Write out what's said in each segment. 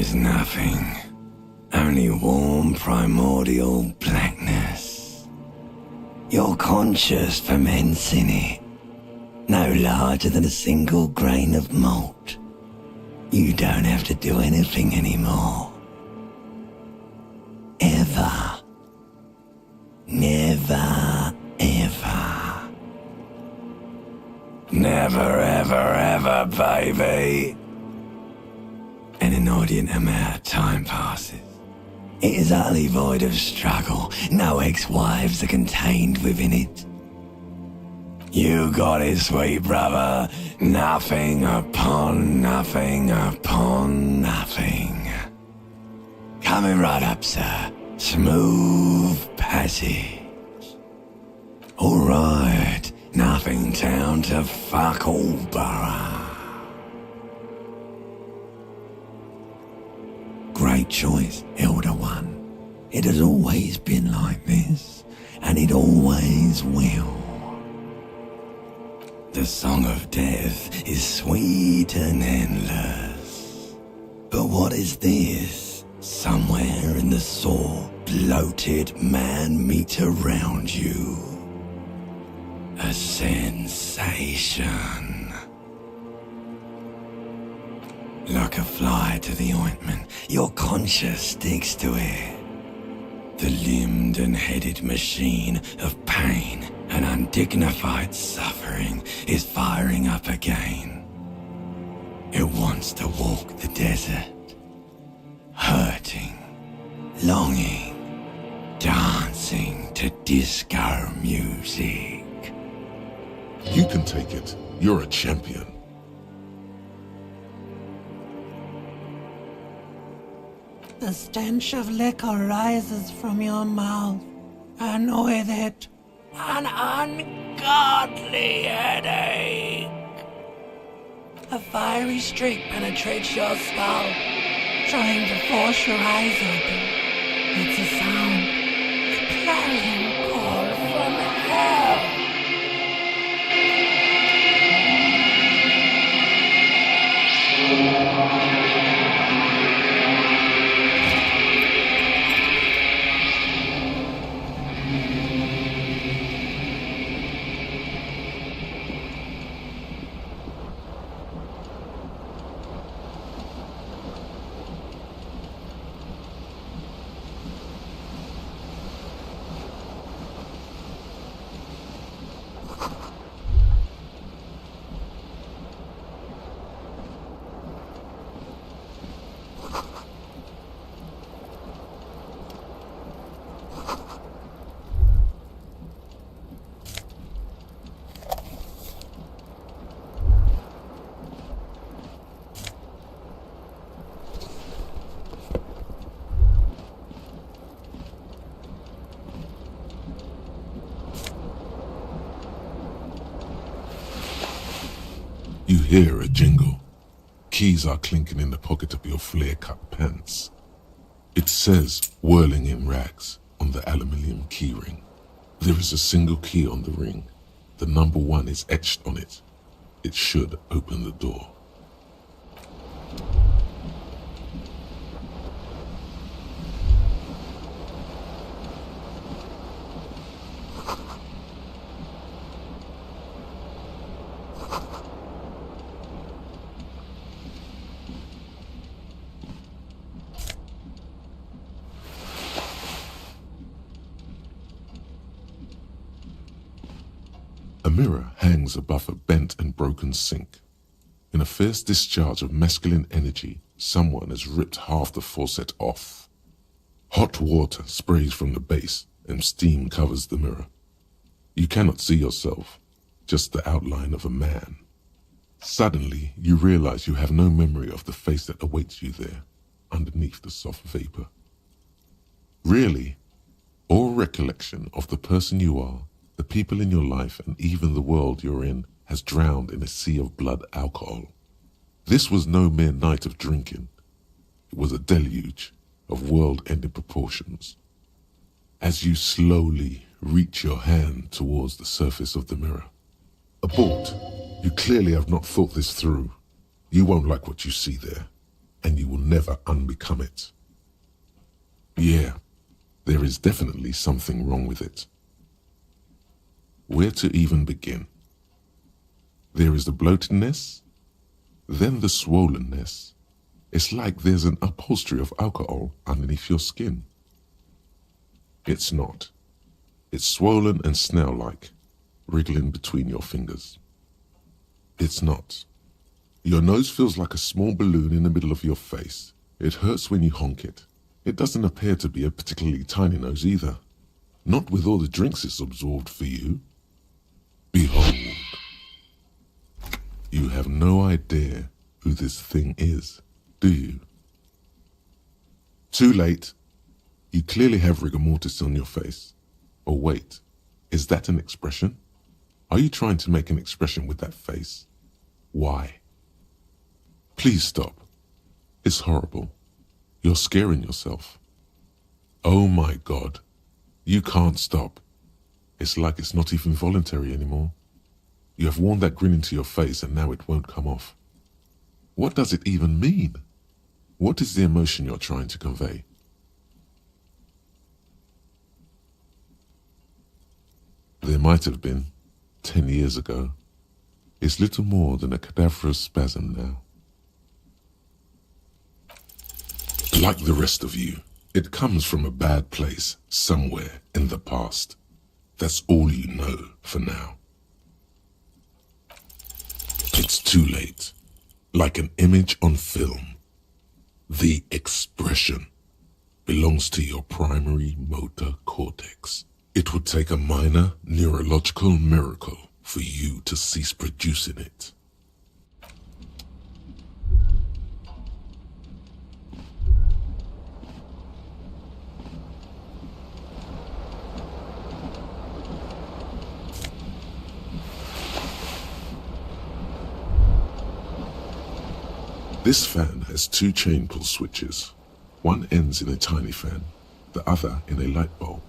is nothing. Only warm primordial blackness. You're conscious ferments in it. No larger than a single grain of malt. You don't have to do anything anymore. Ever. Never, ever. Never, ever, ever, baby. An inordinate amount of time passes. It is utterly void of struggle. No ex-wives are contained within it. You got it, sweet brother. Nothing upon nothing upon nothing. Coming right up, sir. Smooth passage. Alright, nothing town to fuck all borough. Great choice, Elder One. It has always been like this, and it always will. The song of death is sweet and endless. But what is this? Somewhere in the sore, bloated man meet around you. A sensation. Like a fly to the ointment, your conscience sticks to it. The limbed and headed machine of pain and undignified suffering is firing up again. It wants to walk the desert, hurting, longing, dancing to disco music. You can take it. You're a champion. The stench of liquor rises from your mouth, and with it, an ungodly headache. A fiery streak penetrates your skull, trying to force your eyes open. It's a sound, a clarion call from hell. You hear a jingle. Keys are clinking in the pocket of your flare-cut pants. It says, whirling in rags, on the aluminium keyring. There is a single key on the ring. The number 1 is etched on it. It should open the door. A mirror hangs above a bent and broken sink. In a fierce discharge of masculine energy, someone has ripped half the faucet off. Hot water sprays from the base and steam covers the mirror. You cannot see yourself, just the outline of a man. Suddenly, you realize you have no memory of the face that awaits you there, underneath the soft vapor. Really, all recollection of the person you are, the people in your life, and even the world you're in has drowned in a sea of blood alcohol. This was no mere night of drinking. It was a deluge of world-ending proportions. As you slowly reach your hand towards the surface of the mirror. Abort. You clearly have not thought this through. You won't like what you see there. and you will never unbecome it. Yeah, there is definitely something wrong with it. Where to even begin? There is the bloatedness, then the swollenness. It's like there's an upholstery of alcohol underneath your skin. It's not. It's swollen and snail-like, wriggling between your fingers. It's not. Your nose feels like a small balloon in the middle of your face. It hurts when you honk it. It doesn't appear to be a particularly tiny nose either. Not with all the drinks it's absorbed for you. Behold. You have no idea who this thing is, do you? Too late. You clearly have rigor mortis on your face. Or wait, is that an expression? Are you trying to make an expression with that face? Why? Please stop. It's horrible. You're scaring yourself. Oh my God. You can't stop. It's like it's not even voluntary anymore. You have worn that grin into your face and now it won't come off. What does it even mean? What is the emotion you're trying to convey? There might have been, 10 years ago. It's little more than a cadaverous spasm now. Like the rest of you, it comes from a bad place somewhere in the past. That's all you know for now. It's too late. Like an image on film. The expression belongs to your primary motor cortex. It would take a minor neurological miracle for you to cease producing it. This fan has two chain pull switches. One ends in a tiny fan, the other in a light bulb.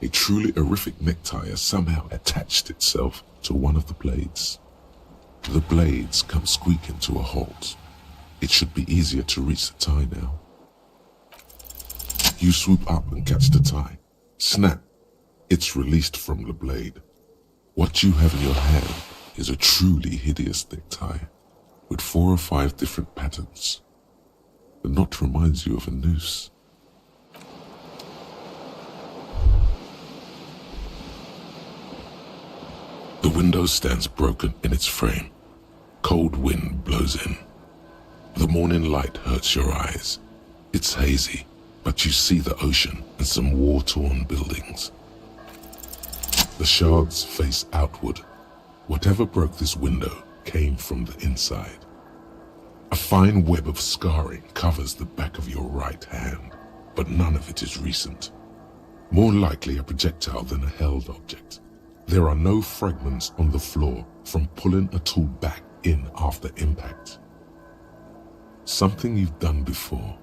A truly horrific necktie has somehow attached itself to one of the blades. The blades come squeaking to a halt. It should be easier to reach the tie now. You swoop up and catch the tie. Snap! It's released from the blade. What you have in your hand is a truly hideous necktie, with 4 or 5 different patterns. The knot reminds you of a noose. The window stands broken in its frame. Cold wind blows in. The morning light hurts your eyes. It's hazy, but you see the ocean and some war-torn buildings. The shards face outward. Whatever broke this window came from the inside. A fine web of scarring covers the back of your right hand, but none of it is recent. More likely a projectile than a held object. There are no fragments on the floor from pulling a tool back in after impact. Something you've done before.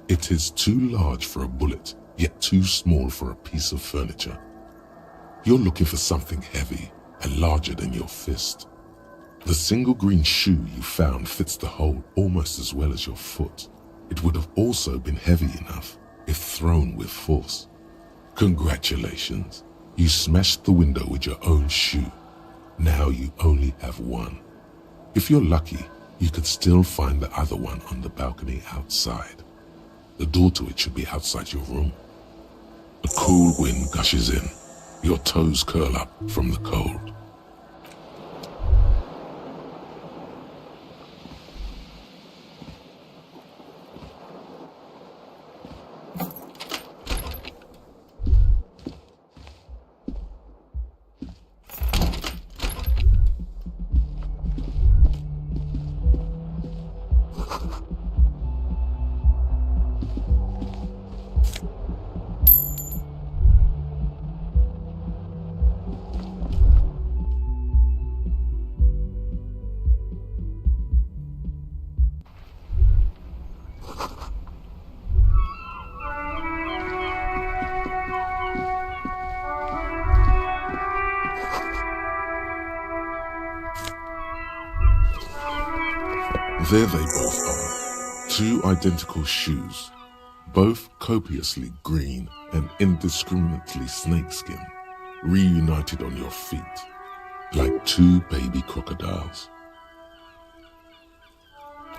It is too large for a bullet, yet too small for a piece of furniture. You're looking for something heavy and larger than your fist. The single green shoe you found fits the hole almost as well as your foot. It would have also been heavy enough if thrown with force. Congratulations. You smashed the window with your own shoe. Now you only have one. If you're lucky, you could still find the other one on the balcony outside. The door to it should be outside your room. A cool wind gushes in. Your toes curl up from the cold. There they both are, 2 identical shoes, both copiously green and indiscriminately snakeskin, reunited on your feet, like 2 baby crocodiles.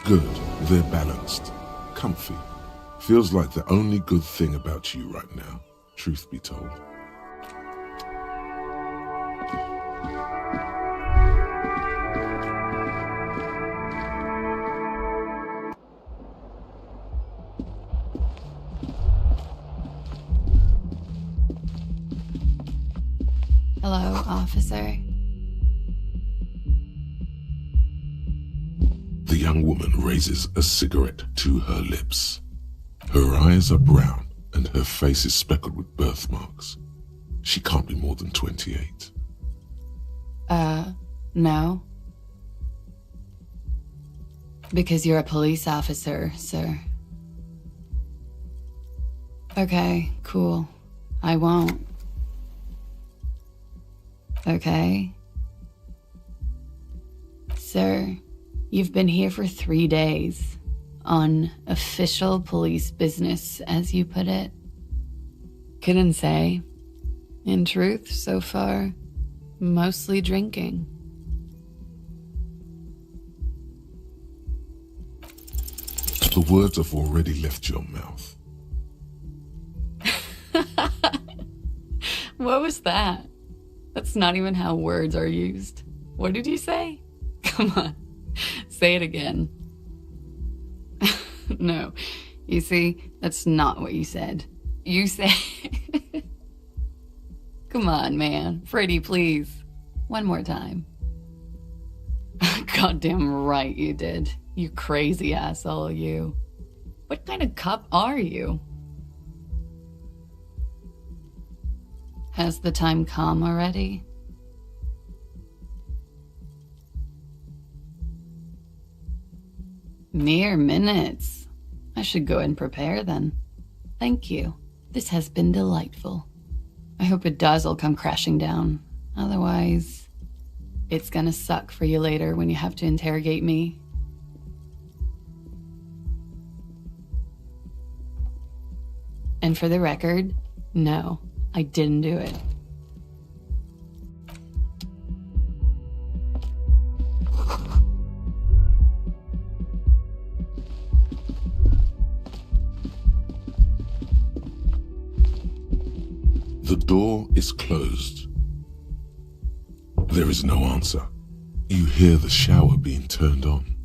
Good, they're balanced, comfy. Feels like the only good thing about you right now, truth be told. Hello, officer. The young woman raises a cigarette to her lips. Her eyes are brown and her face is speckled with birthmarks. She can't be more than 28. No. Because you're a police officer, sir. Okay, cool. I won't. Okay? Sir, you've been here for 3 days. On official police business, as you put it. Couldn't say. In truth, so far, mostly drinking. The words have already left your mouth. What was that? That's not even how words are used. What did you say? Come on, say it again. No, you see, that's not what you said. You said... Come on, man. Freddy, please. One more time. Goddamn right you did. You crazy asshole, you. What kind of cop are you? Has the time come already? Mere minutes. I should go and prepare then. Thank you. This has been delightful. I hope it does all come crashing down. Otherwise, it's gonna suck for you later when you have to interrogate me. And for the record, no, I didn't do it. The door is closed. There is no answer. You hear the shower being turned on.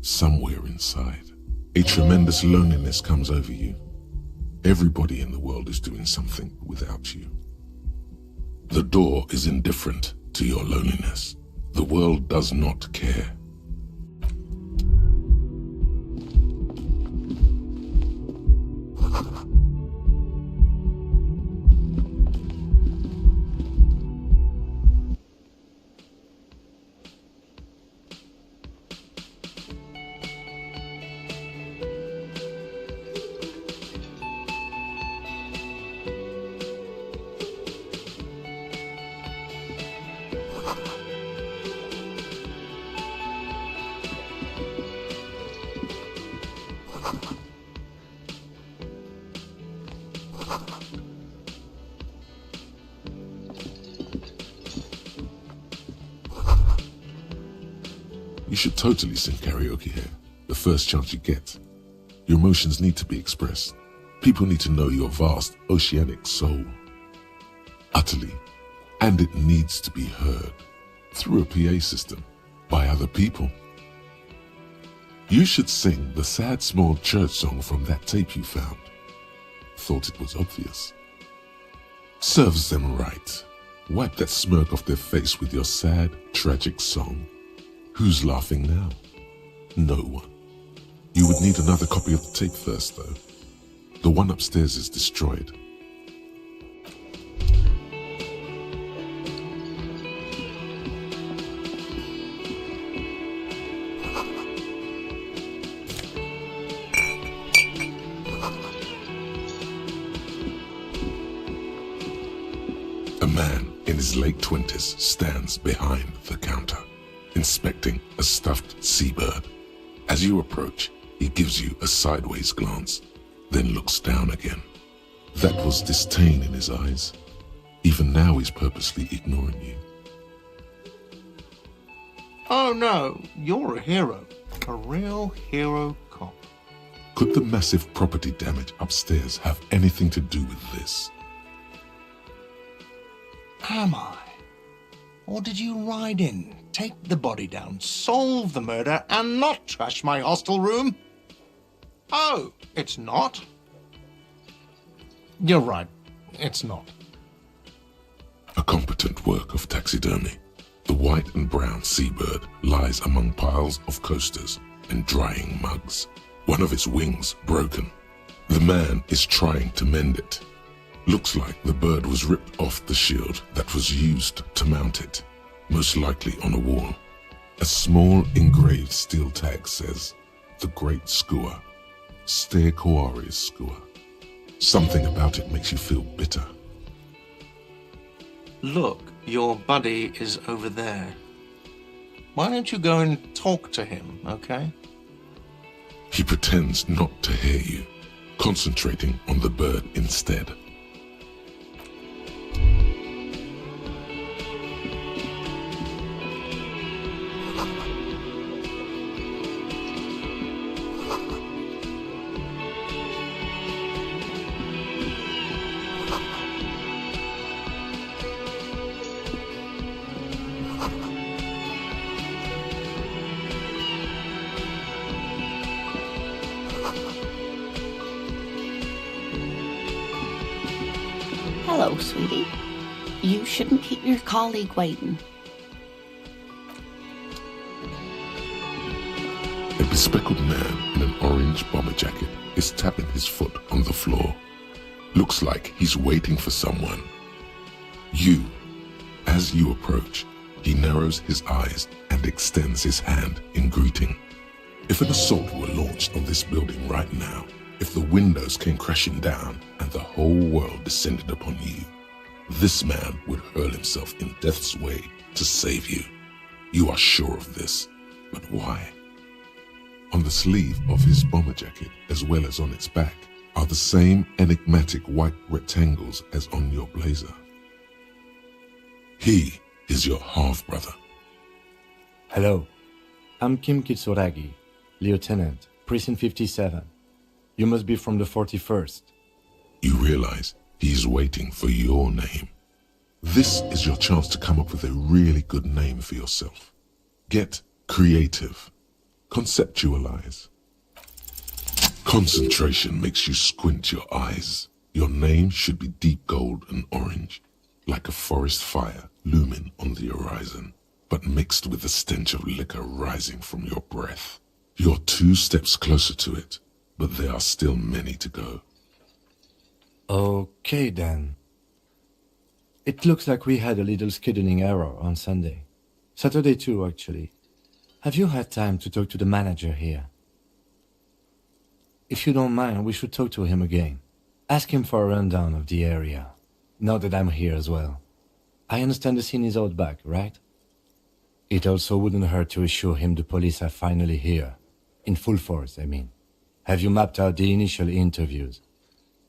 Somewhere inside, a tremendous loneliness comes over you. Everybody in the world is doing something without you. The door is indifferent to your loneliness. The world does not care. You should totally sing karaoke here, the first chance you get. Your emotions need to be expressed. People need to know your vast, oceanic soul. Utterly. And it needs to be heard. Through a PA system. By other people. You should sing the sad small church song from that tape you found. Thought it was obvious. Serves them right. Wipe that smirk off their face with your sad, tragic song. Who's laughing now? No one. You would need another copy of the tape first, though. The one upstairs is destroyed. A man in his late 20s stands behind the counter, inspecting a stuffed seabird. As you approach, He gives you a sideways glance, then looks down again. That was disdain in his eyes. Even now he's purposely ignoring you. Oh no, you're a hero. A real hero cop. Could the massive property damage upstairs have anything to do with this? Am I? Or did you ride in, take the body down, solve the murder, and not trash my hostel room? Oh, it's not? You're right, it's not. A competent work of taxidermy. The white and brown seabird lies among piles of coasters and drying mugs. One of its wings broken. The man is trying to mend it. Looks like the bird was ripped off the shield that was used to mount it, most likely on a wall. A small engraved steel tag says, "The Great Skua, Ste Koaris Skua." Something about it makes you feel bitter. Look, your buddy is over there. Why don't you go and talk to him, okay? He pretends not to hear you, concentrating on the bird instead. Hello, sweetie. You shouldn't keep your colleague waiting. A bespectacled man in an orange bomber jacket is tapping his foot on the floor. Looks like he's waiting for someone. As you approach, he narrows his eyes and extends his hand in greeting. If an assault were launched on this building right now, if the windows came crashing down and the whole world descended upon you, this man would hurl himself in death's way to save you. You are sure of this, but why? On the sleeve of his bomber jacket, as well as on its back, are the same enigmatic white rectangles as on your blazer. He is your half-brother. Hello, I'm Kim Kitsuragi, Lieutenant, Precinct 57. You must be from the 41st. You realize he's waiting for your name. This is your chance to come up with a really good name for yourself. Get creative. Conceptualize. Concentration makes you squint your eyes. Your name should be deep gold and orange, like a forest fire looming on the horizon, but mixed with the stench of liquor rising from your breath. You're 2 steps closer to it, but there are still many to go. Okay then. It looks like we had a little scheduling error on Sunday. Saturday too, actually. Have you had time to talk to the manager here? If you don't mind, we should talk to him again. Ask him for a rundown of the area, now that I'm here as well. I understand the scene is out back, right? It also wouldn't hurt to assure him the police are finally here. In full force, I mean. Have you mapped out the initial interviews?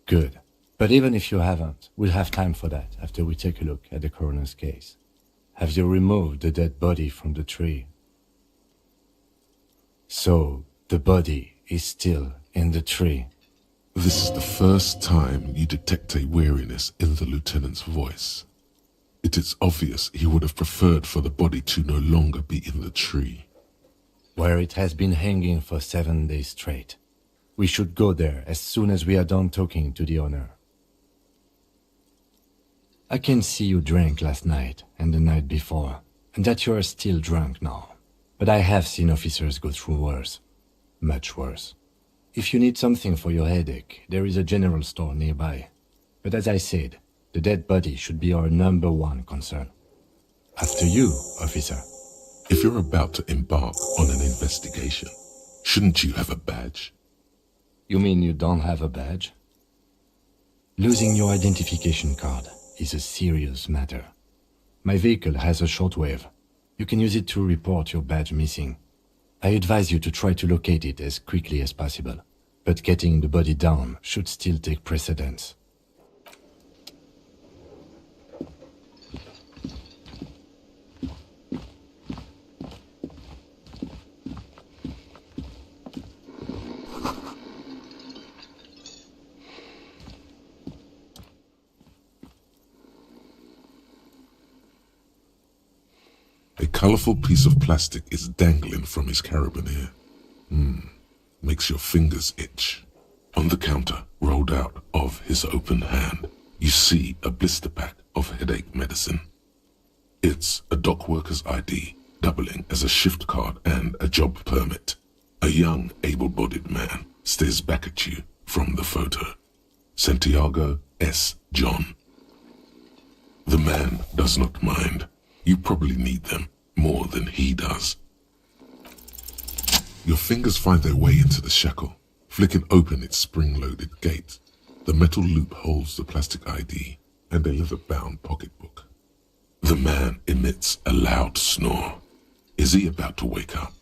Good. But even if you haven't, we'll have time for that after we take a look at the coroner's case. Have you removed the dead body from the tree? So, the body is still in the tree. This is the first time you detect a weariness in the lieutenant's voice. It is obvious he would have preferred for the body to no longer be in the tree. Where it has been hanging for 7 days straight. We should go there as soon as we are done talking to the owner. I can see you drank last night and the night before, and that you are still drunk now. But I have seen officers go through worse. Much worse. If you need something for your headache, there is a general store nearby. But as I said, the dead body should be our #1 concern. After you, officer. If you're about to embark on an investigation, shouldn't you have a badge? You mean you don't have a badge? Losing your identification card is a serious matter. My vehicle has a shortwave. You can use it to report your badge missing. I advise you to try to locate it as quickly as possible, but getting the body down should still take precedence. A colourful piece of plastic is dangling from his carabiner. Makes your fingers itch. On the counter, rolled out of his open hand, you see a blister pack of headache medicine. It's a dock worker's ID, doubling as a shift card and a job permit. A young, able-bodied man stares back at you from the photo. Santiago S. John. The man does not mind. You probably need them more than he does. Your fingers find their way into the shackle, flicking open its spring-loaded gate. The metal loop holds the plastic ID and a leather-bound pocketbook. The man emits a loud snore. Is he about to wake up?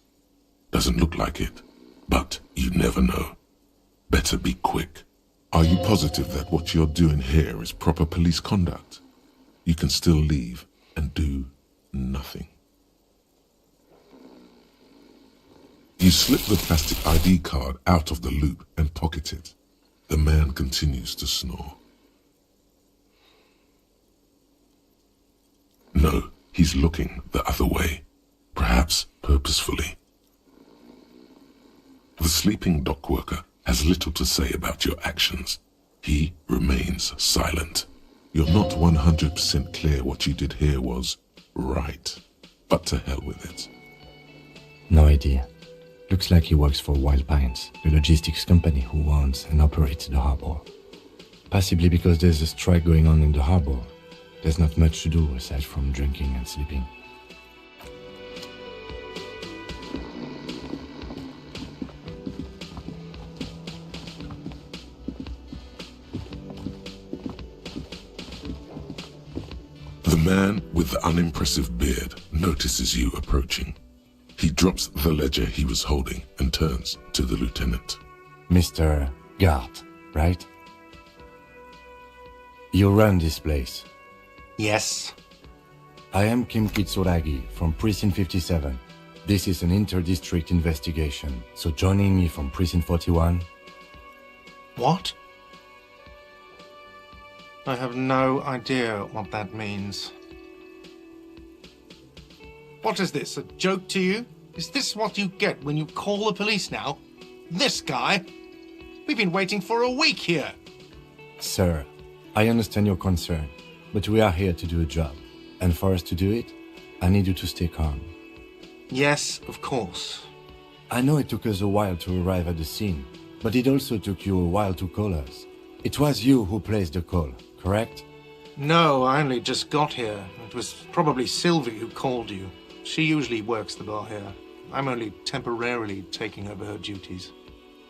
Doesn't look like it, but you never know. Better be quick. Are you positive that what you're doing here is proper police conduct? You can still leave and do nothing. You slip the plastic ID card out of the loop and pocket it. The man continues to snore. No, he's looking the other way, perhaps purposefully. The sleeping dock worker has little to say about your actions. He remains silent. You're not 100% clear what you did here was right, but to hell with it. No idea. Looks like he works for Wild Pines, the logistics company who owns and operates the harbor. Possibly because there's a strike going on in the harbor. There's not much to do aside from drinking and sleeping. The man with the unimpressive beard notices you approaching. He drops the ledger he was holding and turns to the lieutenant. Mr. Gart, right? You run this place. Yes. I am Kim Kitsuragi from Precinct 57. This is an inter-district investigation, so joining me from Precinct 41... What? I have no idea what that means. What is this, a joke to you? Is this what you get when you call the police now? This guy? We've been waiting for a week here. Sir, I understand your concern, but we are here to do a job. And for us to do it, I need you to stay calm. Yes, of course. I know it took us a while to arrive at the scene, but it also took you a while to call us. It was you who placed the call, correct? No, I only just got here. It was probably Sylvie who called you. She usually works the bar here. I'm only temporarily taking over her duties.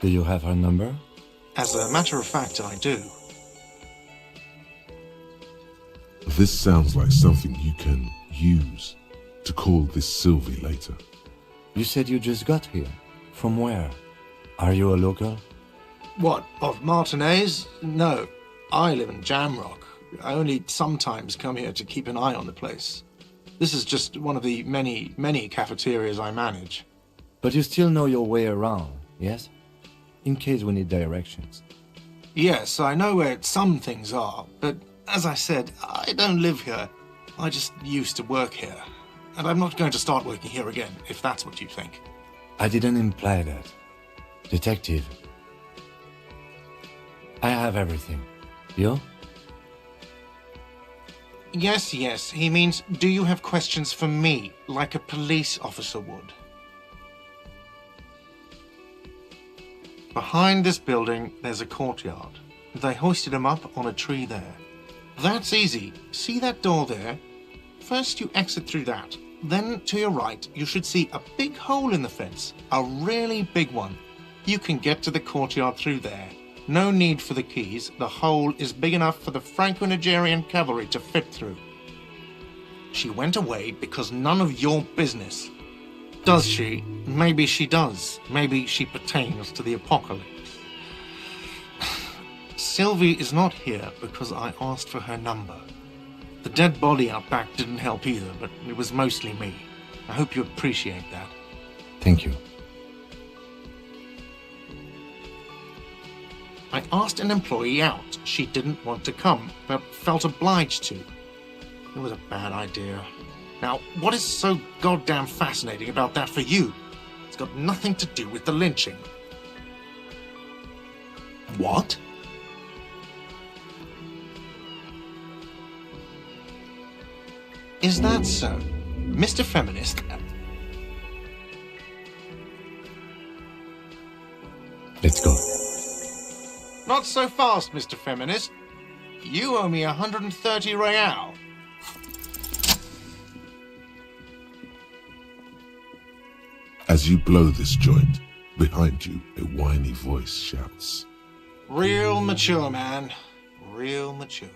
Do you have her number? As a matter of fact, I do. This sounds like something you can use to call this Sylvie later. You said you just got here. From where? Are you a local? What, of Martinez? No, I live in Jamrock. I only sometimes come here to keep an eye on the place. This is just one of the many cafeterias I manage. But you still know your way around, yes? In case we need directions. Yes, I know where some things are, but as I said, I don't live here. I just used to work here. And I'm not going to start working here again, if that's what you think. I didn't imply that. Detective. I have everything. You? Yes, he means, do you have questions for me, like a police officer would? Behind this building, there's a courtyard. They hoisted him up on a tree there. That's easy. See that door there? First you exit through that. Then, to your right, you should see a big hole in the fence. A really big one. You can get to the courtyard through there. No need for the keys. The hole is big enough for the Franco-Nigerian cavalry to fit through. She went away because none of your business. Does she? Maybe she does. Maybe she pertains to the apocalypse. Sylvie is not here because I asked for her number. The dead body out back didn't help either, but it was mostly me. I hope you appreciate that. Thank you. I asked an employee out. She didn't want to come, but felt obliged to. It was a bad idea. Now, what is so goddamn fascinating about that for you? It's got nothing to do with the lynching. What? Is that so? Mr. Feminist? Let's go. Not so fast, Mr. Feminist. You owe me 130 real. As you blow this joint, behind you a whiny voice shouts. Real mature, man. Real mature.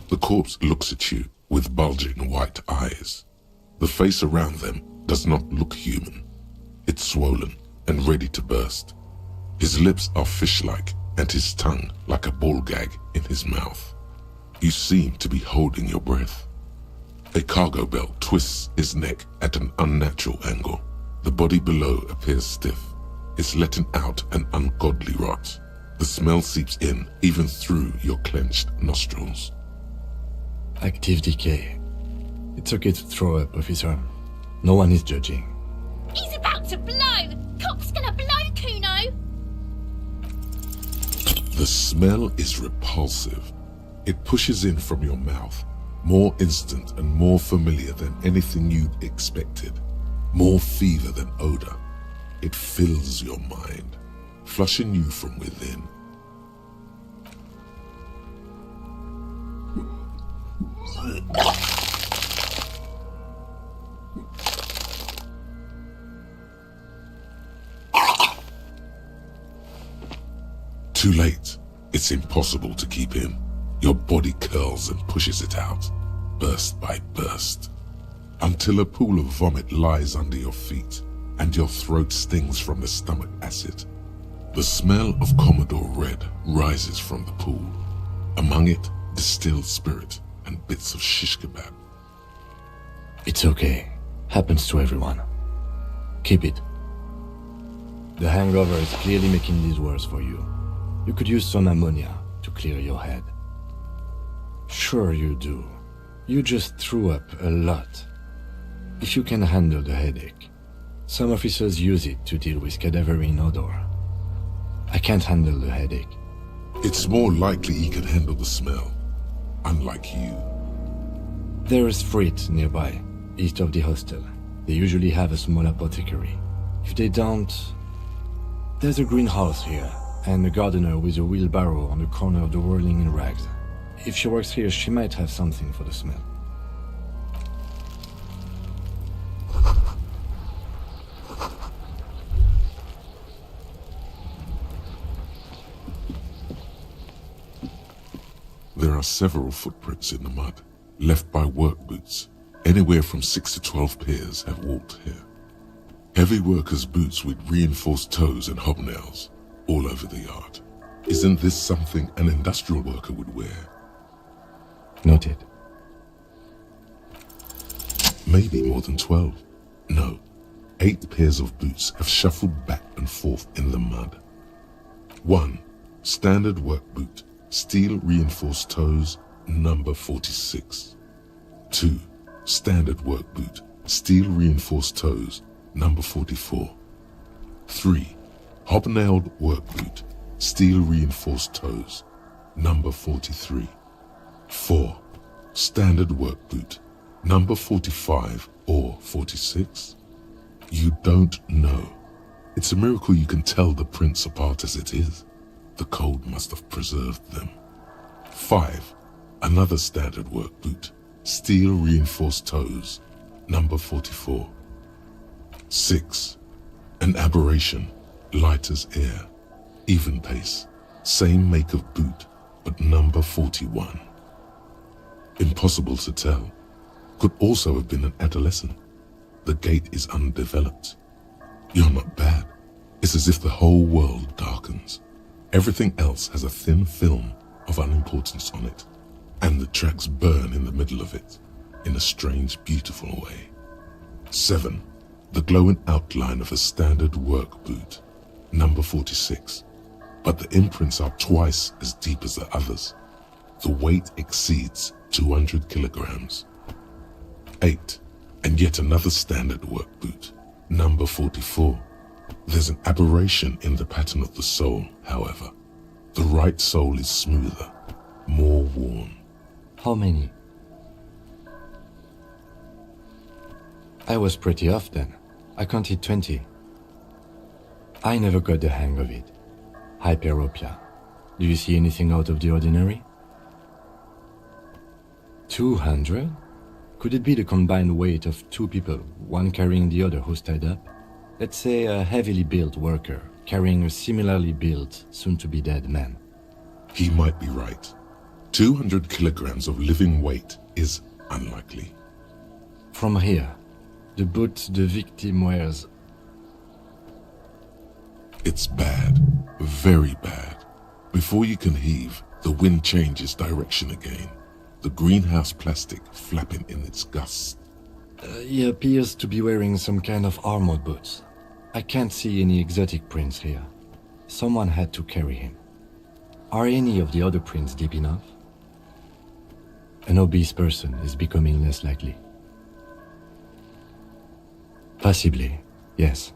The corpse looks at you with bulging white eyes. The face around them does not look human. It's swollen and ready to burst. His lips are fish-like and his tongue like a ball gag in his mouth. You seem to be holding your breath. A cargo belt twists his neck at an unnatural angle. The body below appears stiff. It's letting out an ungodly rot. The smell seeps in even through your clenched nostrils. Active decay. It's okay to throw up, officer. No one is judging. He's about to blow! Cock's gonna blow, Kuno! The smell is repulsive. It pushes in from your mouth, more instant and more familiar than anything you'd expected. More fever than odor. It fills your mind, flushing you from within. Too late. It's impossible to keep in. Your body curls and pushes it out, burst by burst, until a pool of vomit lies under your feet and your throat stings from the stomach acid. The smell of Commodore Red rises from the pool. Among it, distilled spirit and bits of shish kebab. It's okay. Happens to everyone. Keep it. The hangover is clearly making these worse for you. You could use some ammonia to clear your head. Sure you do. You just threw up a lot. If you can handle the headache. Some officers use it to deal with cadaverine odor. I can't handle the headache. It's more likely he can handle the smell, unlike you. There is Frit nearby, east of the hostel. They usually have a small apothecary. If they don't... There's a greenhouse here, and a gardener with a wheelbarrow on the corner of the whirling in rags. If she works here, she might have something for the smell. There are several footprints in the mud, left by work boots. Anywhere from 6 to 12 pairs have walked here. Heavy workers' boots with reinforced toes and hobnails, all over the yard. Isn't this something an industrial worker would wear? Noted. Maybe more than 12. No, 8 pairs of boots have shuffled back and forth in the mud. 1. Standard work boot, steel reinforced toes, number 46. 2. Standard work boot, steel reinforced toes, number 44. 3. Hobnailed work boot, steel reinforced toes, number 43. 4. Standard work boot, Number 45 or 46? You don't know. It's a miracle you can tell the prints apart as it is. The cold must have preserved them. 5. Another standard work boot. Steel reinforced toes. Number 44. 6. An aberration. Light as air. Even pace. Same make of boot, but number 41. Impossible to tell. Could also have been an adolescent. The gait is undeveloped. You're not bad. It's as if the whole world darkens. Everything else has a thin film of unimportance on it, and the tracks burn in the middle of it, in a strange, beautiful way. 7. The glowing outline of a standard work boot. Number 46. But the imprints are twice as deep as the others. The weight exceeds 200 kilograms. 8. And yet another standard work boot. Number 44. There's an aberration in the pattern of the sole, however. The right sole is smoother, more worn. How many? I was pretty off then. I counted 20. I never got the hang of it. Hyperopia. Do you see anything out of the ordinary? 200? Could it be the combined weight of two people, one carrying the other who's tied up? Let's say a heavily built worker carrying a similarly built, soon-to-be-dead man. He might be right. 200 kilograms of living weight is unlikely. From here, the boot the victim wears. It's bad, very bad. Before you can heave, the wind changes direction again. The greenhouse plastic flapping in its gusts. He appears to be wearing some kind of armored boots. I can't see any exotic prints here. Someone had to carry him. Are any of the other prints deep enough? An obese person is becoming less likely. Possibly, yes.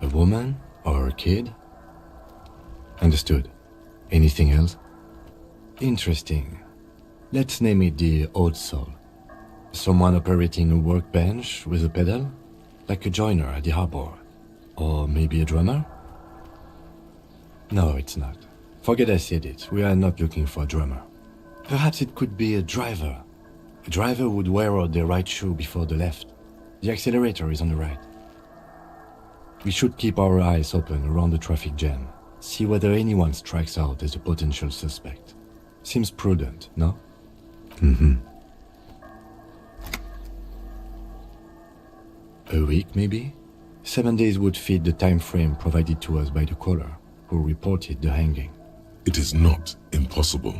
A woman or a kid? Understood. Anything else? Interesting. Let's name it the odd soul. Someone operating a workbench with a pedal? Like a joiner at the harbor? Or maybe a drummer? No, it's not. Forget I said it. We are not looking for a drummer. Perhaps it could be a driver. A driver would wear out their right shoe before the left. The accelerator is on the right. We should keep our eyes open around the traffic jam. See whether anyone strikes out as a potential suspect. Seems prudent, no? Mm-hmm. A week, maybe? 7 days would fit the time frame provided to us by the caller, who reported the hanging. It is not impossible.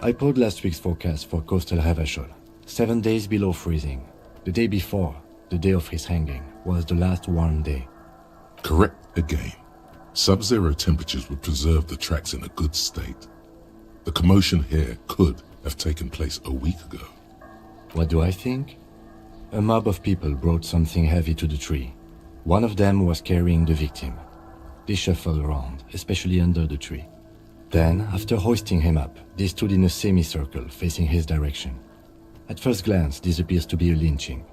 I pulled last week's forecast for coastal Havashol. 7 days below freezing. The day before, the day of his hanging, was the last warm day. Correct again. Sub-zero temperatures would preserve the tracks in a good state. The commotion here could have taken place a week ago. What do I think? A mob of people brought something heavy to the tree. One of them was carrying the victim. They shuffled around, especially under the tree. Then, after hoisting him up, they stood in a semicircle facing his direction. At first glance, this appears to be a lynching.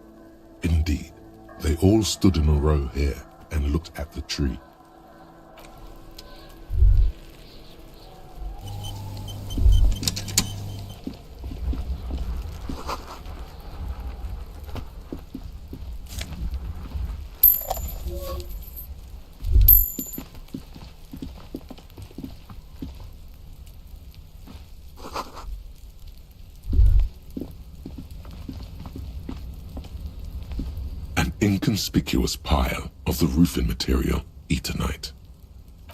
Indeed, they all stood in a row here and looked at the tree. Inconspicuous pile of the roofing material, Eternite.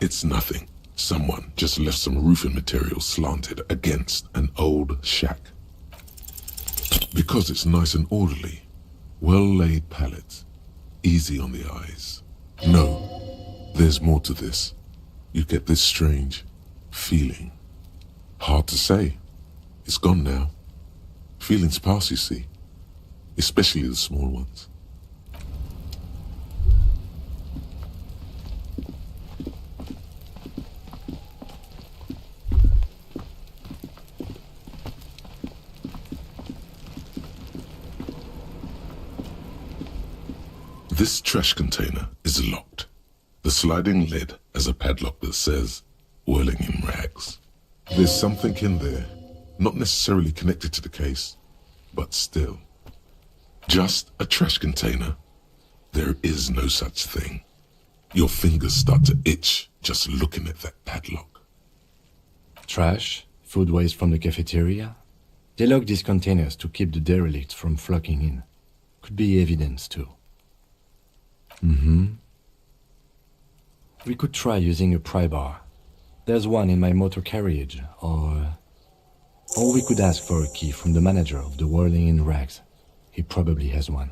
It's nothing. Someone just left some roofing material slanted against an old shack. Because it's nice and orderly, well-laid pallets, easy on the eyes. No, there's more to this. You get this strange feeling. Hard to say. It's gone now. Feelings pass, you see. Especially the small ones. This trash container is locked. The sliding lid has a padlock that says, whirling in rags. There's something in there, not necessarily connected to the case, but still. Just a trash container. There is no such thing. Your fingers start to itch just looking at that padlock. Trash, food waste from the cafeteria. They lock these containers to keep the derelicts from flocking in. Could be evidence too. We could try using a pry bar. There's one in my motor carriage, or we could ask for a key from the manager of the Whirling in Rags. He probably has one.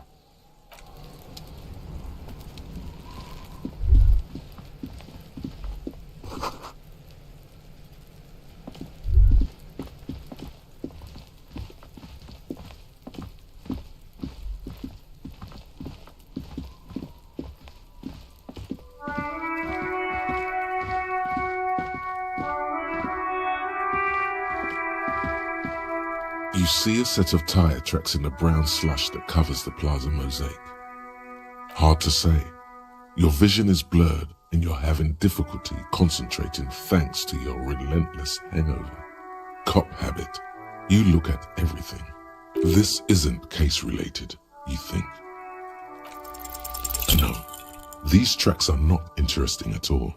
You see a set of tire tracks in the brown slush that covers the plaza mosaic. Hard to say. Your vision is blurred and you're having difficulty concentrating thanks to your relentless hangover. Cop habit. You look at everything. This isn't case-related, you think. No, these tracks are not interesting at all.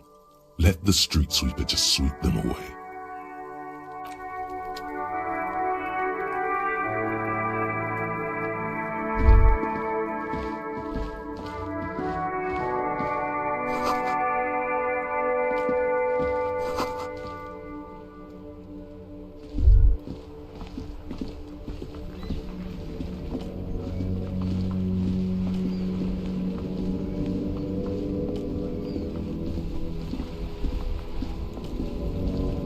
Let the street sweeper just sweep them away.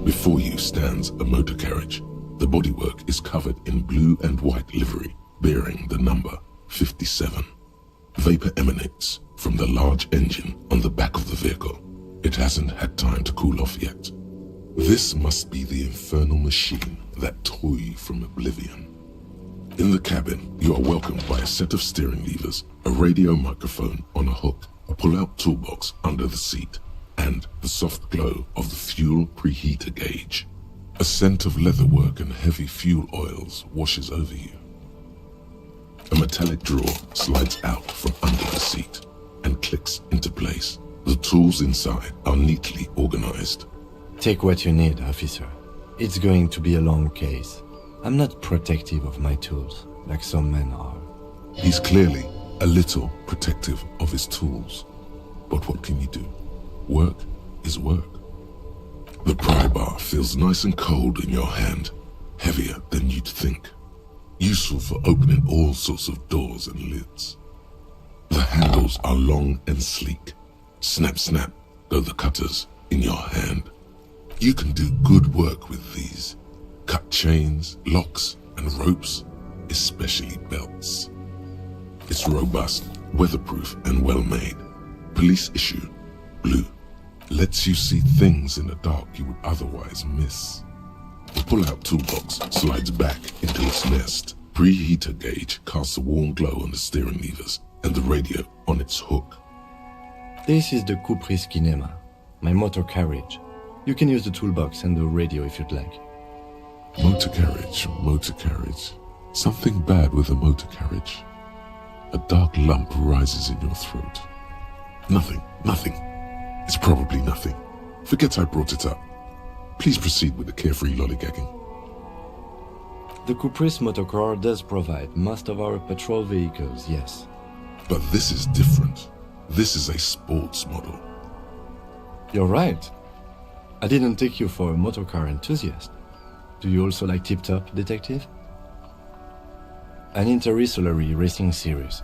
Before you stands a motor carriage. The bodywork is covered in blue and white livery, bearing the number 57. Vapor emanates from the large engine on the back of the vehicle. It hasn't had time to cool off yet. This must be the infernal machine that tore you from oblivion. In the cabin, you are welcomed by a set of steering levers, a radio microphone on a hook, a pull-out toolbox under the seat, and the soft glow of the fuel preheater gauge. A scent of leatherwork and heavy fuel oils washes over you. A metallic drawer slides out from under the seat and clicks into place. The tools inside are neatly organized. Take what you need, officer. It's going to be a long case. I'm not protective of my tools, like some men are. He's clearly a little protective of his tools. But what can you do? Work is work. The pry bar feels nice and cold in your hand, heavier than you'd think. Useful for opening all sorts of doors and lids. The handles are long and sleek. Snap, snap, go the cutters in your hand. You can do good work with these. Cut chains, locks, and ropes, especially belts. It's robust, weatherproof, and well-made. Police issue, blue. Lets you see things in the dark you would otherwise miss. The pull-out toolbox slides back into its nest. Preheater gauge casts a warm glow on the steering levers and the radio on its hook. This is the Kupris Kinema, my motor carriage. You can use the toolbox and the radio if you'd like. Motor carriage, motor carriage. Something bad with a motor carriage. A dark lump rises in your throat. Nothing, nothing. It's probably nothing. Forget I brought it up. Please proceed with the carefree lollygagging. The Kupris motorcar does provide most of our patrol vehicles, yes. But this is different. This is a sports model. You're right. I didn't take you for a motorcar enthusiast. Do you also like Tip Top, Detective? An interstellary racing series.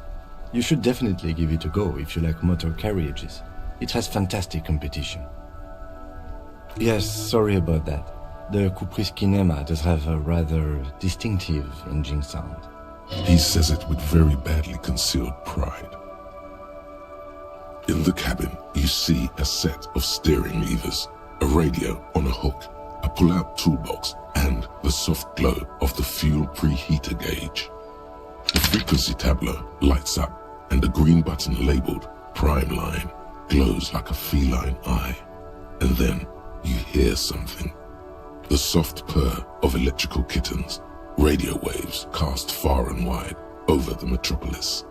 You should definitely give it a go if you like motor carriages. It has fantastic competition. Yes, sorry about that. The Kupris Kinema does have a rather distinctive engine sound. He says it with very badly concealed pride. In the cabin, you see a set of steering levers, a radio on a hook, a pull-out toolbox, and the soft glow of the fuel preheater gauge. The frequency tableau lights up, and the green button labeled Prime Line glows like a feline eye. And then you hear something. The soft purr of electrical kittens, radio waves cast far and wide over the metropolis.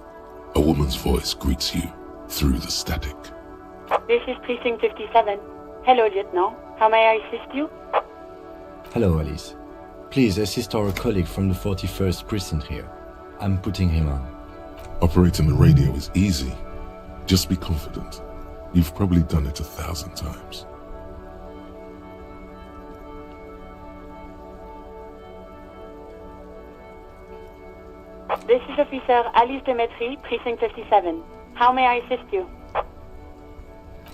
A woman's voice greets you through the static. This is Precinct 57. Hello, Lieutenant. How may I assist you? Hello, Alice. Please assist our colleague from the 41st Precinct here. I'm putting him on. Operating the radio is easy. Just be confident. You've probably done it 1,000 times. This is Officer Alice Demetri, Precinct 57. How may I assist you?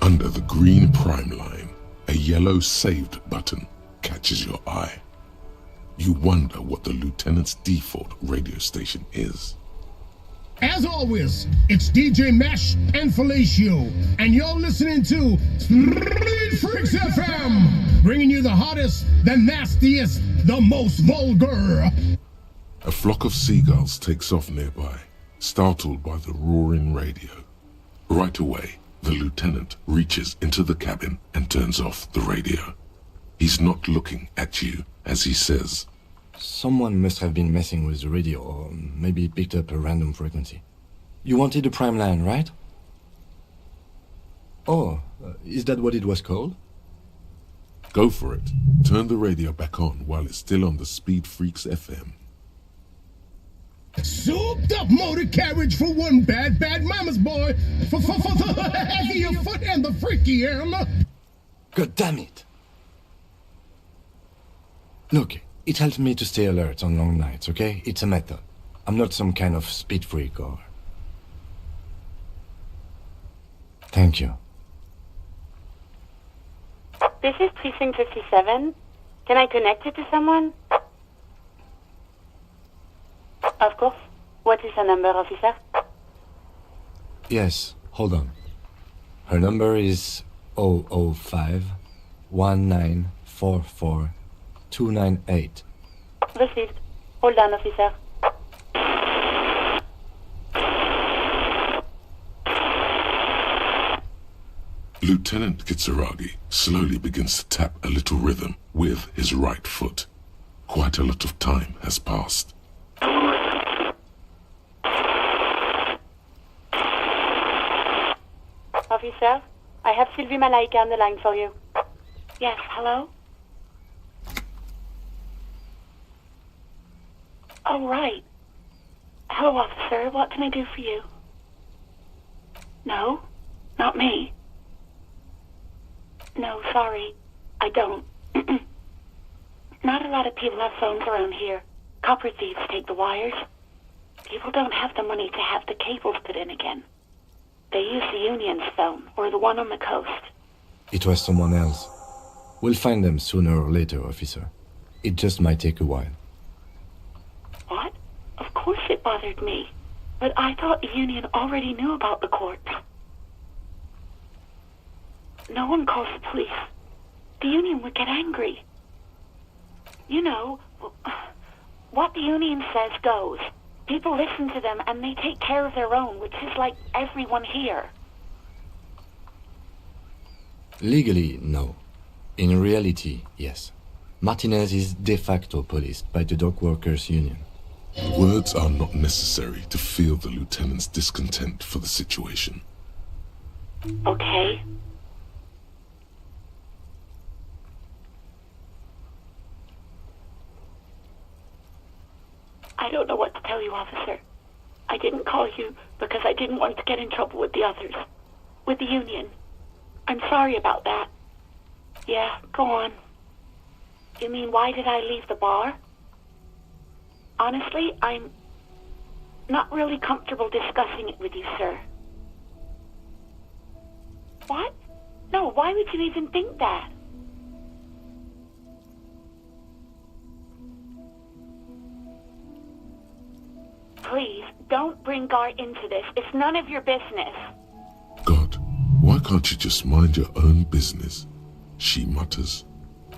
Under the green Prime Line, a yellow saved button catches your eye. You wonder what the lieutenant's default radio station is. As always, it's DJ Mesh and Felicio, and you're listening to Street Freaks FM, bringing you the hottest, the nastiest, the most vulgar. A flock of seagulls takes off nearby, startled by the roaring radio. Right away, the lieutenant reaches into the cabin and turns off the radio. He's not looking at you as he says, Someone must have been messing with the radio, or maybe picked up a random frequency. You wanted the Prime Line, right? Oh, is that what it was called? Go for it. Turn the radio back on while it's still on the Speed Freaks FM. Souped up motor carriage for one bad mama's boy, for the heavier foot and the freakier. God damn it! Look, it helps me to stay alert on long nights, okay? It's a method. I'm not some kind of speed freak or... Thank you. This is Precinct 57. Can I connect you to someone? Of course. What is her number, officer? Yes, hold on. Her number is 005 1944 298. Received. Hold on, officer. Lieutenant Kitsuragi slowly begins to tap a little rhythm with his right foot. Quite a lot of time has passed. Officer, I have Sylvie Malaika on the line for you. Yes, hello? Oh, right. Hello, officer. What can I do for you? No, not me. No, sorry. I don't. Not a lot of people have phones around here. Copper thieves take the wires. People don't have the money to have the cables put in again. They use the Union's phone, or the one on the coast. It was someone else. We'll find them sooner or later, officer. It just might take a while. What? Of course it bothered me. But I thought the Union already knew about the court. No one calls the police. The Union would get angry. You know, what the Union says goes. People listen to them and they take care of their own, which is like everyone here. Legally, no. In reality, yes. Martinez is de facto policed by the Dock Workers Union. Words are not necessary to feel the lieutenant's discontent for the situation. Okay. I don't know what to tell you, officer. I didn't call you because I didn't want to get in trouble with the others. With the Union. I'm sorry about that. Yeah, go on. You mean, why did I leave the bar? Honestly, I'm not really comfortable discussing it with you, sir. What? No, why would you even think that? Please, don't bring Gar into this. It's none of your business. God, why can't you just mind your own business? She mutters.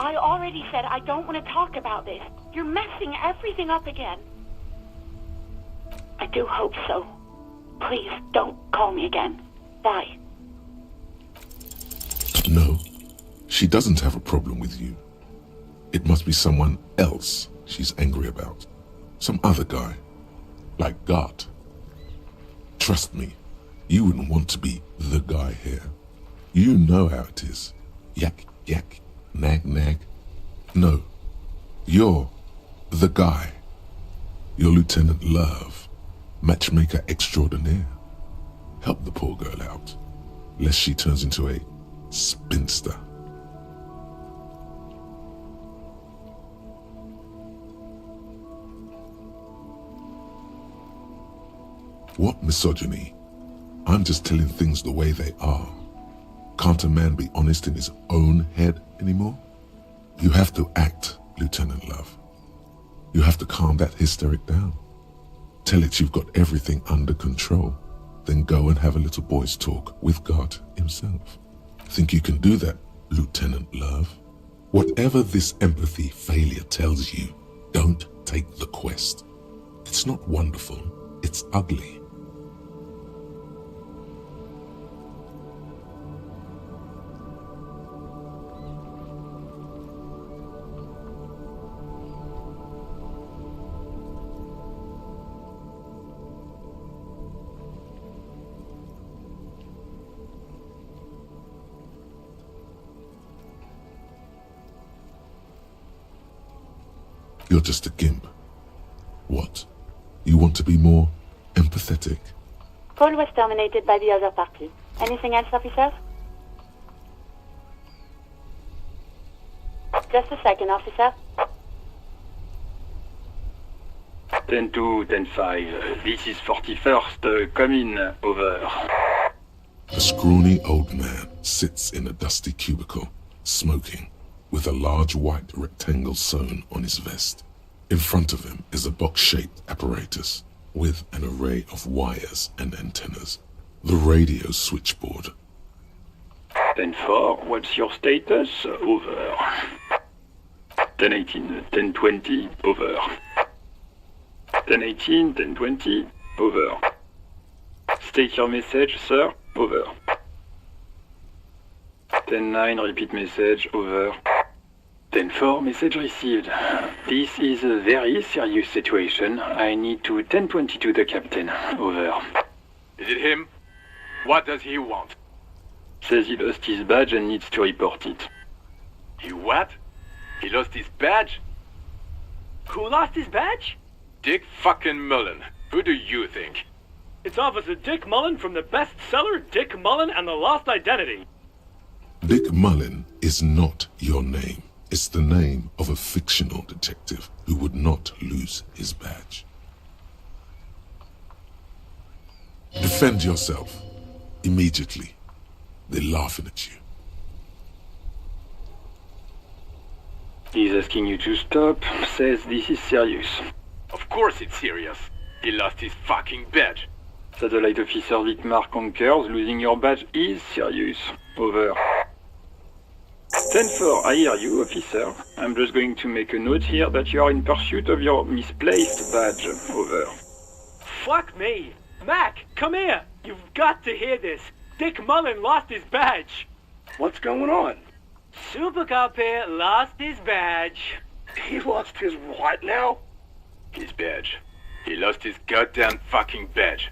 I already said I don't want to talk about this. You're messing everything up again. I do hope so. Please don't call me again. Bye. No, she doesn't have a problem with you. It must be someone else she's angry about. Some other guy. Like God. Trust me, you wouldn't want to be the guy here. You know how it is. Yak, yak, nag, nag. No, you're the guy. You're Lieutenant Love, matchmaker extraordinaire. Help the poor girl out, lest she turns into a spinster. What misogyny? I'm just telling things the way they are. Can't a man be honest in his own head anymore? You have to act, Lieutenant Love. You have to calm that hysteric down. Tell it you've got everything under control. Then go and have a little boys' talk with God himself. Think you can do that, Lieutenant Love? Whatever this empathy failure tells you, don't take the quest. It's not wonderful, it's ugly. You're just a gimp. What? You want to be more empathetic? Call was terminated by the other party. Anything else, officer? Just a second, officer. 10-2, 10-5. This is 41st. Come in. Over. A scrawny old man sits in a dusty cubicle, smoking, with a large white rectangle sewn on his vest. In front of him is a box-shaped apparatus with an array of wires and antennas. The radio switchboard. 10-4, what's your status? Over. 10-18, 10-20, over. 10-18, 10-20, over. State your message, sir. Over. 10-9, repeat message. Over. 10-4, message received. This is a very serious situation. I need to 10-22 the captain. Over. Is it him? What does he want? Says he lost his badge and needs to report it. He what? He lost his badge? Who lost his badge? Dick fucking Mullen. Who do you think? It's Officer Dick Mullen from the bestseller Dick Mullen and the Lost Identity. Dick Mullen is not your name. It's the name of a fictional detective who would not lose his badge. Defend yourself. Immediately. They're laughing at you. He's asking you to stop. Says this is serious. Of course it's serious. He lost his fucking badge. Satellite Officer Wittmar concurs. Losing your badge is serious. Over. 10-4, I hear you, officer. I'm just going to make a note here that you are in pursuit of your misplaced badge. Over. Fuck me. Mac, come here. You've got to hear this. Dick Mullen lost his badge. What's going on? Super Cop here lost his badge. He lost his what now? His badge. He lost his goddamn fucking badge.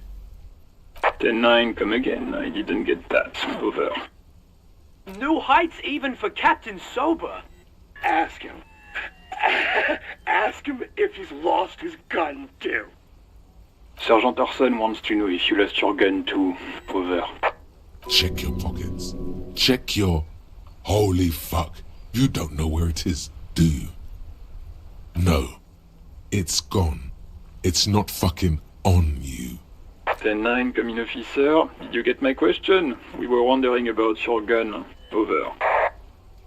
10-9, come again. I didn't get that. Over. New heights even for Captain Sober. Ask him. Ask him if he's lost his gun too. Sergeant Orson wants to know if you lost your gun too. Over. Check your pockets. Check your... Holy fuck. You don't know where it is, do you? No. It's gone. It's not fucking on you. 10-9, come in, officer. Did you get my question? We were wondering about your gun. Over.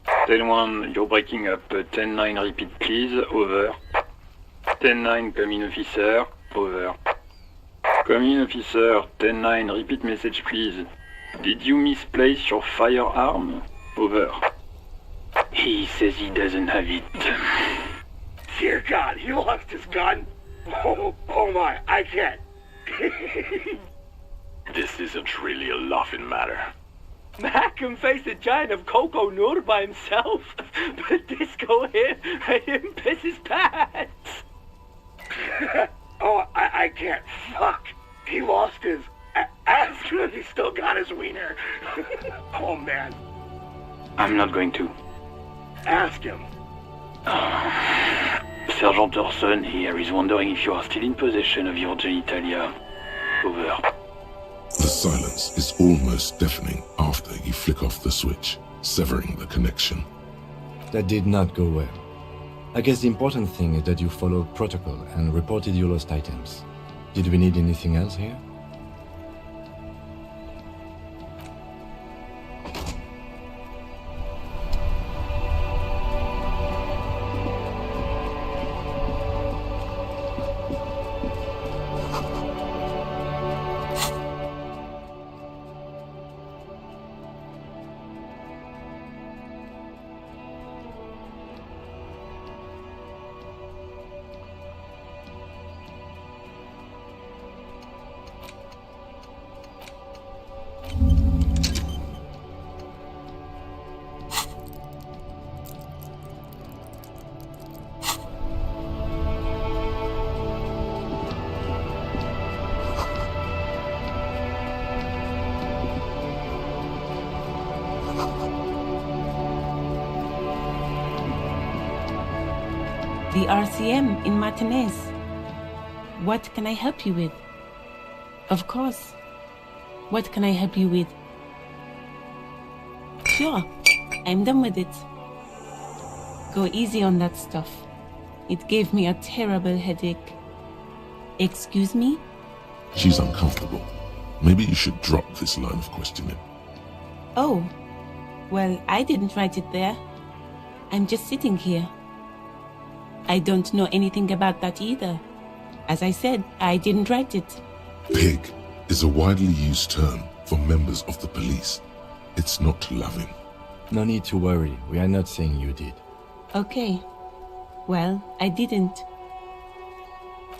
10-1, you're breaking up. 10-9, repeat please. Over. 10-9, come in, officer. Over. Come in, officer. 10-9, repeat message please. Did you misplace your firearm? Over. He says he doesn't have it. Dear God, he lost his gun? Oh my, I can't. This isn't really a laughing matter. Mac can face a giant of Coco Nur by himself, but Disco here made him piss his pants. Oh, I can't. Fuck. He lost his ass, but he still got his wiener. Oh, man. I'm not going to. Ask him. Sergeant Orson here is wondering if you are still in possession of your genitalia. Over. The silence is almost deafening after you flick off the switch, severing the connection. That did not go well. I guess the important thing is that you followed protocol and reported your lost items. Did we need anything else here? The RCM in Martinez. What can I help you with? Of course. What can I help you with? Sure, I'm done with it. Go easy on that stuff. It gave me a terrible headache. Excuse me? She's uncomfortable. Maybe you should drop this line of questioning. Oh, well, I didn't write it there. I'm just sitting here. I don't know anything about that either. As I said, I didn't write it. Pig is a widely used term for members of the police. It's not loving. No need to worry. We are not saying you did. Okay. Well, I didn't.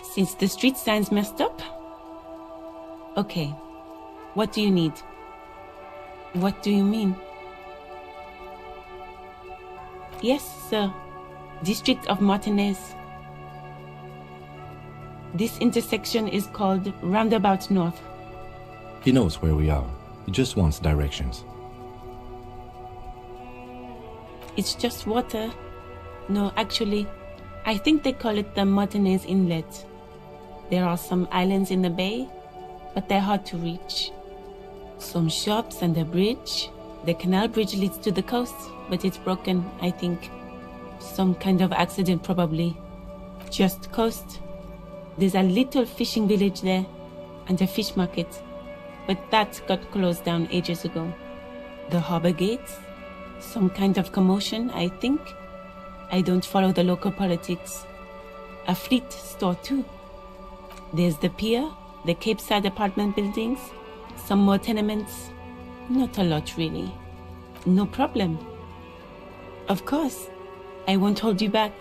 Since the street sign's messed up? Okay. What do you need? What do you mean? Yes, sir. District of Martinez. This intersection is called Roundabout North. He knows where we are. He just wants directions. It's just water. No, actually, I think they call it the Martinez Inlet. There are some islands in the bay, but they're hard to reach. Some shops and a bridge. The canal bridge leads to the coast, but it's broken, I think. Some kind of accident, probably. Just coast. There's a little fishing village there, and a fish market. But that got closed down ages ago. The harbor gates? Some kind of commotion, I think. I don't follow the local politics. A fleet store, too. There's the pier, the Cape Side apartment buildings, some more tenements. Not a lot, really. No problem. Of course. I won't hold you back.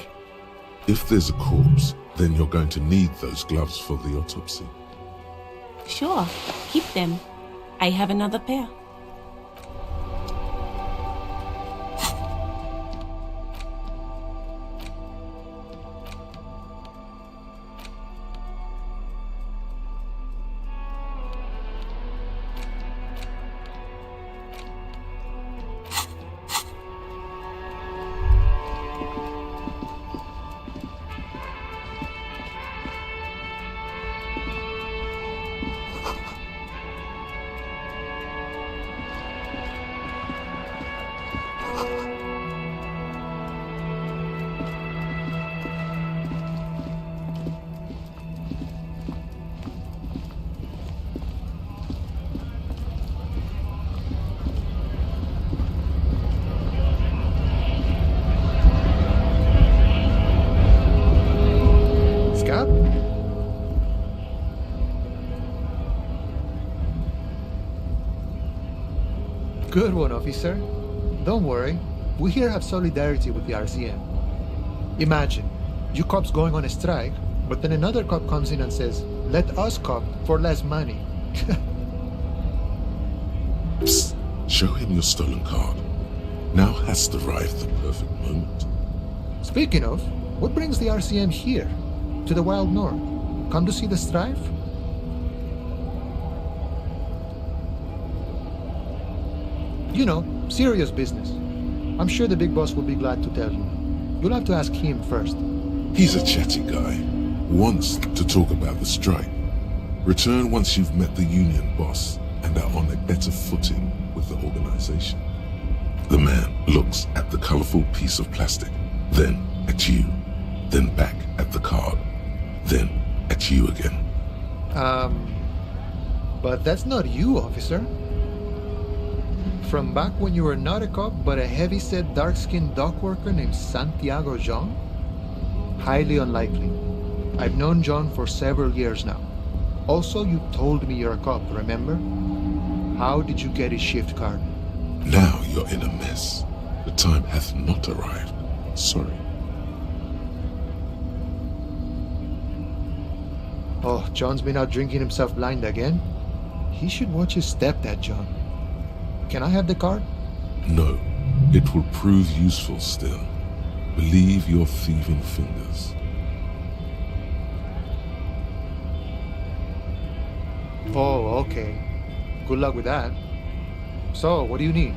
If there's a corpse, then you're going to need those gloves for the autopsy. Sure, keep them. I have another pair. Good one, officer. Don't worry. We here have solidarity with the RCM. Imagine, you cops going on a strike, but then another cop comes in and says, let us cop for less money. Psst. Show him your stolen card. Now has arrived the perfect moment. Speaking of, what brings the RCM here? To the Wild North? Come to see the strife? You know, serious business. I'm sure the big boss will be glad to tell you. You'll have to ask him first. He's a chatty guy. Wants to talk about the strike. Return once you've met the union boss and are on a better footing with the organization. The man looks at the colorful piece of plastic, then at you, then back at the card, then at you again. But that's not you, officer. From back when you were not a cop, but a heavy-set, dark-skinned dock worker named Santiago John? Highly unlikely. I've known John for several years now. Also, you told me you're a cop, remember? How did you get his shift card? Now you're in a mess. The time hath not arrived. Sorry. Oh, John's been out drinking himself blind again? He should watch his step, that John. Can I have the card? No. It will prove useful still. Believe your thieving fingers. Oh, okay. Good luck with that. So, what do you need?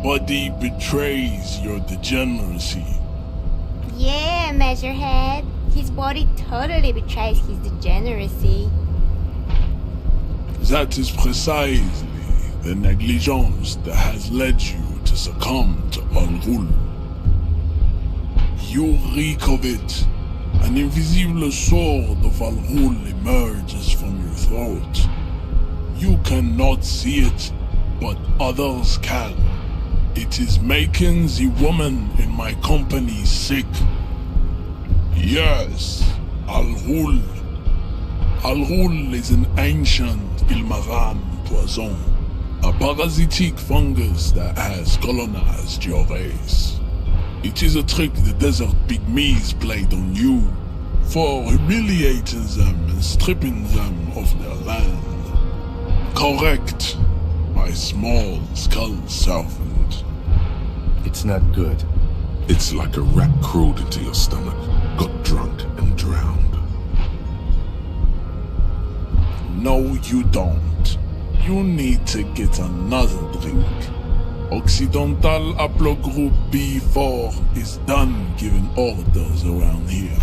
Nobody betrays your degeneracy. Yeah, Measurehead. His body totally betrays his degeneracy. That is precisely the negligence that has led you to succumb to Al Ghul. You reek of it. An invisible sword of Al Ghul emerges from your throat. You cannot see it, but others can. It is making the woman in my company sick. Yes, Al Ghul. Al Ghul is an ancient Ilmaran poison, a parasitic fungus that has colonized your race. It is a trick the desert pygmies played on you, for humiliating them and stripping them of their land. Correct, my small skull servant. It's not good. It's like a rat crawled into your stomach, got drunk and drowned. No, you don't. You need to get another drink. Occidental Haplogroup B4 is done giving orders around here.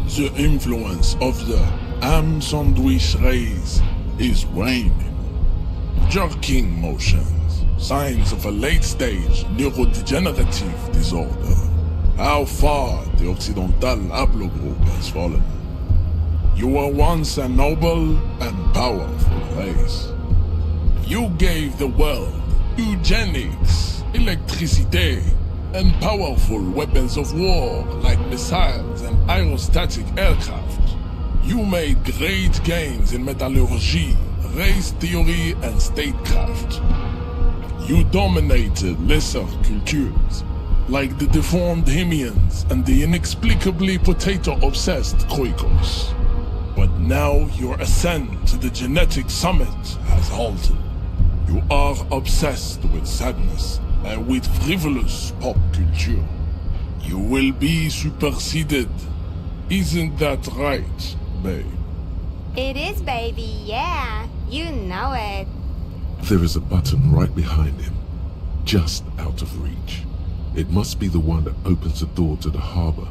The influence of the ham sandwich race is waning. Jerking motions, signs of a late-stage neurodegenerative disorder. How far the Occidental Haplogroup has fallen. You were once a noble and powerful race. You gave the world eugenics, electricity, and powerful weapons of war like missiles and aerostatic aircraft. You made great gains in metallurgy, race theory, and statecraft. You dominated lesser cultures, like the deformed Himians and the inexplicably potato-obsessed Kroikos. But now your ascent to the genetic summit has halted. You are obsessed with sadness and with frivolous pop culture. You will be superseded. Isn't that right, babe? It is, baby, yeah. You know it. There is a button right behind him, just out of reach. It must be the one that opens the door to the harbor.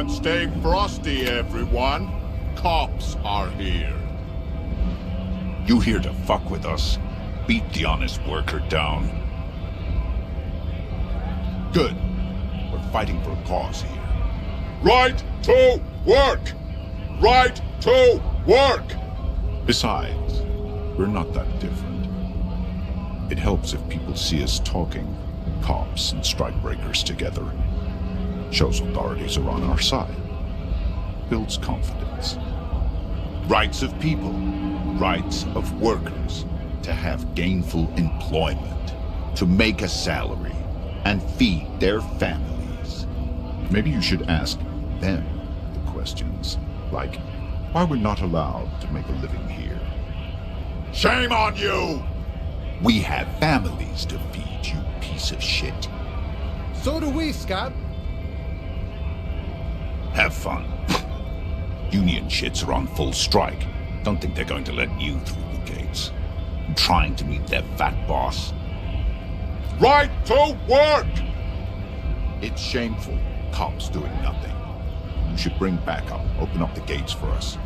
Stay frosty, everyone. Cops are here. You here to fuck with us? Beat the honest worker down. Good. We're fighting for a cause here. Right to work! Right to work! Besides, we're not that different. It helps if people see us talking, cops and strikebreakers together. Shows authorities are on our side. Builds confidence. Rights of people, rights of workers, to have gainful employment, to make a salary, and feed their families. Maybe you should ask them the questions, like why we're not allowed to make a living here. Shame on you! We have families to feed, you piece of shit. So do we, Scott. Have fun. Union shits are on full strike. Don't think they're going to let you through the gates. I'm trying to meet their fat boss. Right to work! It's shameful. Cops doing nothing. You should bring backup. Open up the gates for us.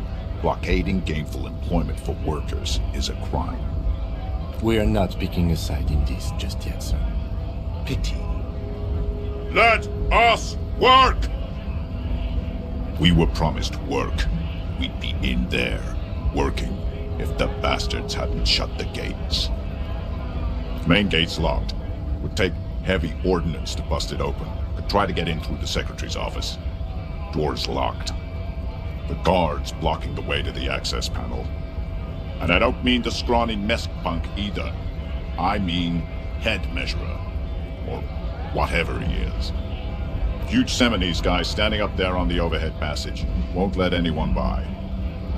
Blockading gainful employment for workers is a crime. We are not picking a side in this just yet, sir. Pity. Let us work! We were promised work. We'd be in there, working, if the bastards hadn't shut the gates. Main gate's locked. Would take heavy ordnance to bust it open. Could try to get in through the secretary's office. Door's locked. The guard's blocking the way to the access panel. And I don't mean the scrawny mesk punk either. I mean head measurer. Or whatever he is. Huge Seminese guy standing up there on the overhead passage. Won't let anyone by.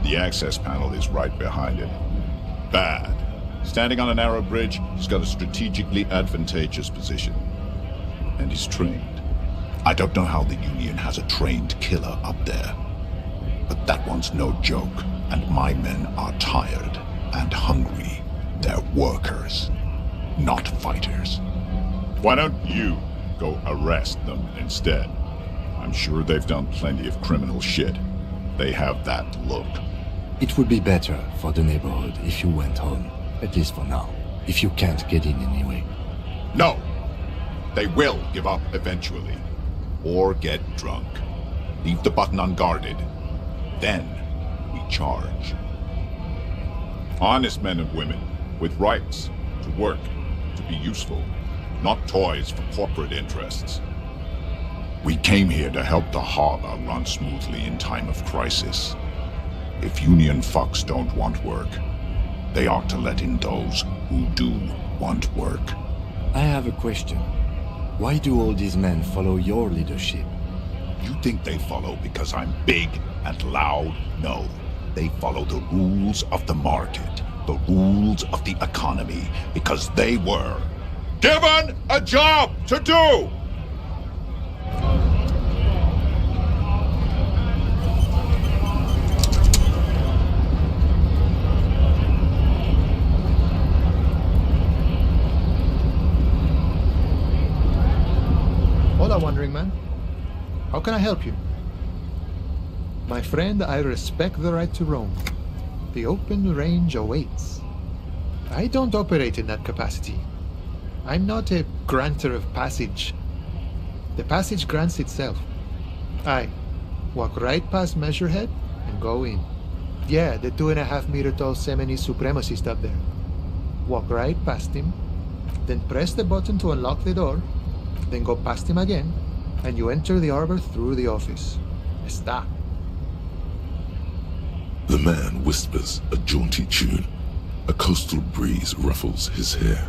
The access panel is right behind him. Bad. Standing on a narrow bridge, he's got a strategically advantageous position. And he's trained. I don't know how the Union has a trained killer up there. But that one's no joke, and my men are tired and hungry. They're workers, not fighters. Why don't you go arrest them instead? I'm sure they've done plenty of criminal shit. They have that look. It would be better for the neighborhood if you went home, at least for now, if you can't get in anyway. No! They will give up eventually. Or get drunk. Leave the button unguarded. Then we charge. Honest men and women, with rights, to work, to be useful. Not toys for corporate interests. We came here to help the harbor run smoothly in time of crisis. If Union fucks don't want work, they ought to let in those who do want work. I have a question. Why do all these men follow your leadership? You think they follow because I'm big and loud? No. They follow the rules of the market, the rules of the economy, because they were given a job to do! Hola, Wandering Man. How can I help you? My friend, I respect the right to roam. The open range awaits. I don't operate in that capacity. I'm not a granter of passage. The passage grants itself. I walk right past Measurehead and go in. Yeah, the 2.5-meter tall Semini supremacist up there. Walk right past him, then press the button to unlock the door, then go past him again, and you enter the arbor through the office. Está. The man whispers a jaunty tune. A coastal breeze ruffles his hair.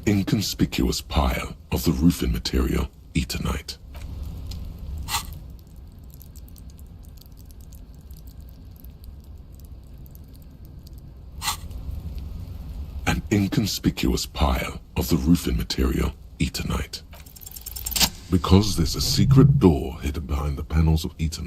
Inconspicuous pile of the roofing material, Eternite. An inconspicuous pile of the roofing material, Eternite. Because there's a secret door hidden behind the panels of Eternite.